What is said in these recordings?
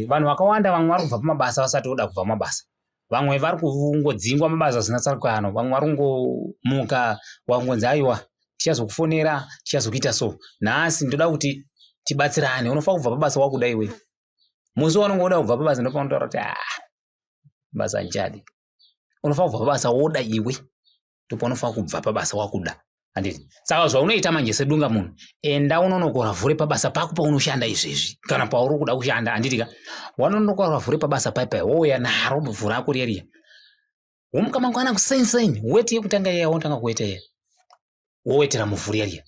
Vanhu vakawanda vamwe vari kubva pamabasa vasati voda kubva mabasa. Vamwe vari kungodzingwa mabasa zvisina tsarukano. Vamwe vari kungomuka wakungonzi aiwa tichazokufonera tichazokuita so. Nhasi ndoda kuti tibatsirane. Unofanira kubva pabasa wakuda iwe. Musi waunongoda kubva pabasa ndopanotaura kuti basa ndichadi. Unofanira kubva pabasa woda iwe. Ndopanofanira kubva pabasa wakuda. Handiti. Saka zvaunoita manje sedunga munhu, enda unonokora vhure pabasa pako paunoshanda izvezvi kana pauri kuda kushanda. Handitika. Wanonokora vhure pabasa paipai wouya naro vhure rako riya. Womuka mangwana kusaini weti yekutanga iya wotanga kuweta iya. Wowetera muvhure riya.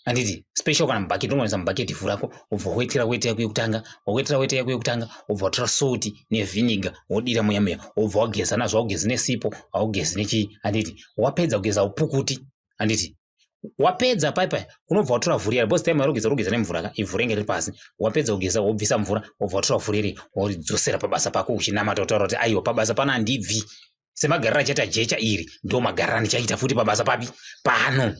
Handiti. Special kana mubhaketi unongoisa mubhaketi vhure rako ubva wetera weti yako yekutanga, wawetera weti yako yekutanga, ubva watora salt nevhiniga wodira muya ubva wageza nazvo wagezi nesipo, wagezi nechi. Handiti. Wapedza kugeza upukuti. Handiti. Wapedza paipai unobva watora vhuri yari bosi time yarogeza nemvura ivhu renge riri pasi. Wapedza kugeza wobvisa mvura wobva watora vhuri iri woridzosera pabasa pako uchinamata utaura kuti aiwa pabasa pano handibvi. Semagariro achaita jecha iri ndo magariro andichaita futi pabasa papi pano.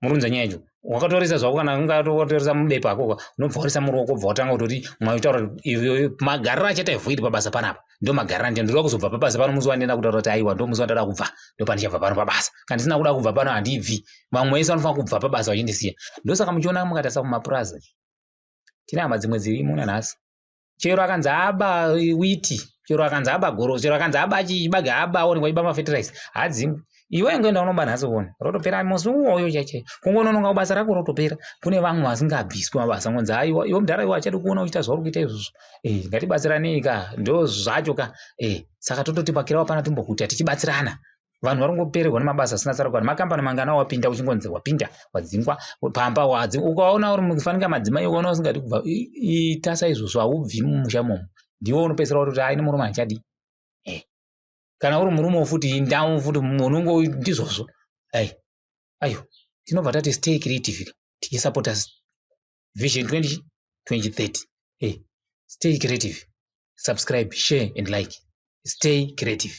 Murunza nyaya yacho. Wakatorisa zvako kana ungatotorisa mubepa ako unobva warisa muruoko ubva watanga kutoti mwaitaura magariro achaita ivhu iri pabasa panapa ndo magariro ndinoda kuzobva pabasa pano musi wandienda kutaura kuti aiwa ndo musi wandada kubva ndo pandichabva pano pabasa. Kana ndisina kuda kubva pano handibvi. Vamwe vese vanofanira kubva pabasa vachindisiya. Ndosaka muchiona mukatarisa kumapuraza tine hama dzimwe dzirimo nanhasi. Chero akanzi aba witi, chero akanzi aba goro, chero akanzi aba chibaga aba aonekwa iba mafertilizer hadzimwe. Iwe ngoenda unoba nhasi uone rotopera musi uwoyo chache kungonononga basa rako rotopera. Kune vamwe vasingabviswi mabasa ngonzi aiwa iwe mudhara iwe achadi kuona uchita zvauri kuita izvozvo. Ngatibatsiranei ka ndo zvacho ka. Saka tototi pakirawo pana timbokuti tichibatsirana. Vanhu vari kungopererwa nemabasa asina tsarukano. Makambani mangana wapinda uchingonzi wapinda wadzingwa pamba wadzingwa ukaona uri mukufanika madzimai ukaona usingadi kubva itasa izvozvo haubvi mumusha momo. Ndiwe unopedzisira kuti aine murume achadi. Kana uri murume futi ndau futi munongo ndizvozvo. Ayo tinobva tati stay creative tichisupporta Vision 2030. Stay creative. Subscribe, share and like. Stay creative.